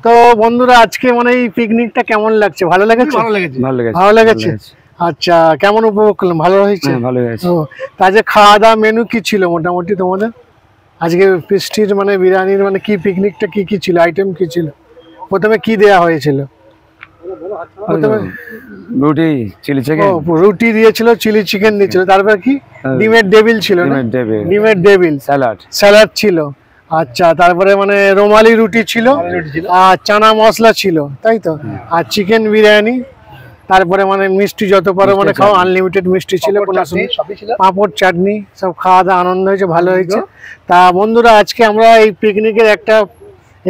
তো বন্ধুরা আজকে মানে এই পিকনিকটা কেমন লাগছে? ভালো লেগেছে? ভালো লেগেছে। আচ্ছা, কেমন উপভোগ করলাম? ভালো হয়েছে? ভালো হয়েছে। তা যে খাওয়া দাওয়া মেনু কি ছিল মোটামুটি তোমাদের আজকে ফিস্টির মানে বিরিয়ানির মানে কি পিকনিকটা কি কি ছিল, আইটেম কি ছিল? প্রথমে কি দেয়া হয়েছিল? প্রথমে রুটি চিলি চিকেন। রুটি দিয়েছিল, চিলি চিকেন দিয়েছিল, তারপর কি ডিমের ডেভিল ছিল? ডিমের ডেভিল স্যালাড ছিল। আচ্ছা, তারপরে মানে রুমালি রুটি ছিল আর চানা মশলা ছিল, তাই তো? আর চিকেন বিরিয়ানি, তারপরে মানে মিষ্টি যত পারো মানে খাও, আনলিমিটেড মিষ্টি ছিল, পাঁপড় চাটনি, সব খাওয়া দাওয়া আনন্দ হয়েছে, ভালো হয়েছে। তা বন্ধুরা আজকে আমরা এই পিকনিকের একটা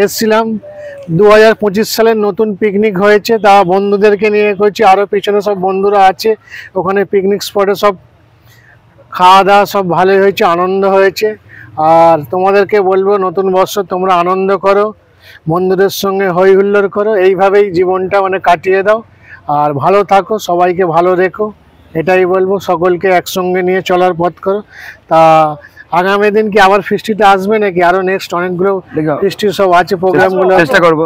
এসছিলাম 2025 সালের নতুন পিকনিক হয়েছে, তা বন্ধুদেরকে নিয়ে করছি, আরও পিছনে সব বন্ধুরা আছে, ওখানে পিকনিক স্পটে সব খাওয়া দাওয়া সব ভালোই হয়েছে, আনন্দ হয়েছে। আর তোমাদেরকে বলবো নতুন বর্ষ তোমরা আনন্দ করো, বন্ধুদের সঙ্গে হই হুল্লোড় করো, এইভাবেই জীবনটা মানে কাটিয়ে দাও, আর ভালো থাকো, সবাইকে ভালো রেখো, এটাই বলবো। সকলকে একসঙ্গে নিয়ে চলার পথ করো। তা আগামী দিন কি আবার ফিস্টিতে আসবে নাকি? আরো নেক্সট অনেকগুলো ফিস্টি সব আছে, প্রোগ্রামগুলো চেষ্টা করবো।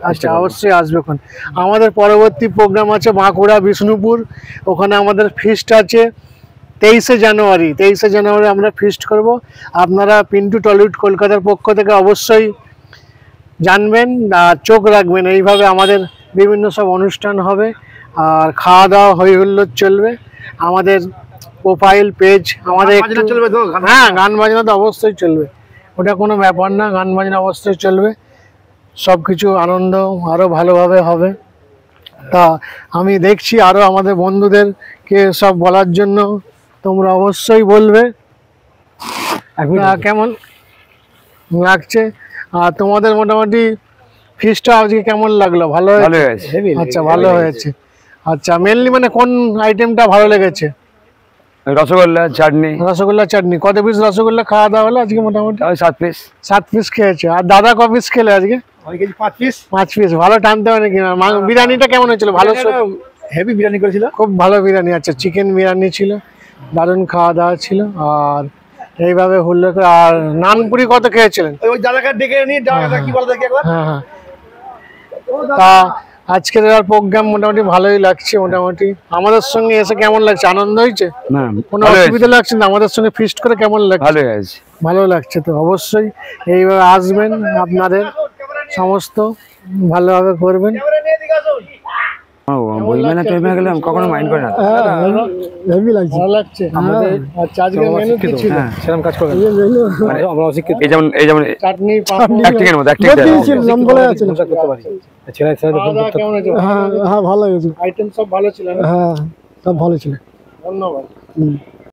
আচ্ছা, অবশ্যই আসবে। এখন আমাদের পরবর্তী প্রোগ্রাম আছে বাঁকুড়া বিষ্ণুপুর, ওখানে আমাদের ফিস্ট আছে 23শে জানুয়ারি। 23শে জানুয়ারি আমরা ফিস্ট করব। আপনারা পিন্টু টলিউড কলকাতার পক্ষ থেকে অবশ্যই জানবেন আর চোখ রাখবেন, এইভাবে আমাদের বিভিন্ন সব অনুষ্ঠান হবে আর খাওয়া দাওয়া হই হুল্লোড় চলবে। আমাদের প্রোফাইল পেজ আমাদের চলবে তো? হ্যাঁ, গান বাজনা তো অবশ্যই চলবে, ওটা কোনো ব্যাপার না, গান বাজনা অবশ্যই চলবে, সব কিছু আনন্দ আরও ভালোভাবে হবে। তা আমি দেখছি আরও আমাদের বন্ধুদেরকে সব বলার জন্য, তোমরা অবশ্যই বলবে কেমন লাগছে। আর তোমাদের মোটামুটি ফিস্টটা আজকে কেমন লাগলো? ভালো হয়েছে? আচ্ছা, ভালো হয়েছে। আচ্ছা, মেনলি মানে কোন আইটেমটা ভালো লেগেছে? রসগোল্লা চাটনি। রসগোল্লা চাটনি। কত পিস রসগোল্লা খাওয়া দাওয়া হলো আজকে? মোটামুটি 7 পিস খেয়েছে। আর দাদা ক পিস খেলে আজকে? 5 পিস। ভালো টানতে হয় নাকি? বিরিয়ানিটা কেমন হয়েছিল? ভালো, হেভি বিরিয়ানি করেছিল, খুব ভালো বিরিয়ানি। আচ্ছা, চিকেন বিরিয়ানি ছিল, দারুণ খাওয়া দাওয়া ছিল। আর এইভাবে হুল্লো করে। আর নানপুরি কত খেয়েছিলেন? ওই দাদাকে ডেকে নিয়ে দাদা কি বলে দেখি একবার। হ্যাঁ হ্যাঁ। তা আজকের প্রোগ্রাম মোটামুটি ভালোই লাগছে। মোটামুটি আমাদের সঙ্গে এসে কেমন লাগছে? আনন্দ হয়েছে? কোনো অসুবিধা লাগছে না? আমাদের সঙ্গে ফিস্ট করে কেমন লাগছে? ভালো লাগছে। তো অবশ্যই এইভাবে আসবেন, আপনাদের সমস্ত ভালোভাবে করবেন। কখনো মাইন্ড করে না, হেভি লাগছে, ভালো লাগছে আমাদের। আচ্ছা, আজকে মেনু কি ছিল? সেরকম কাজ করে আমরা অশিক্ষিত। এই যেমন চাটনি অ্যাক্টিং এর মধ্যে অ্যাক্টিং নাম বলে আছে করতে পারি। ছেলে কেমন হয়েছে? হ্যাঁ, ভালো হয়েছে। আইটেম সব ভালো ছিল? হ্যাঁ, সব ভালো ছিল। ধন্যবাদ।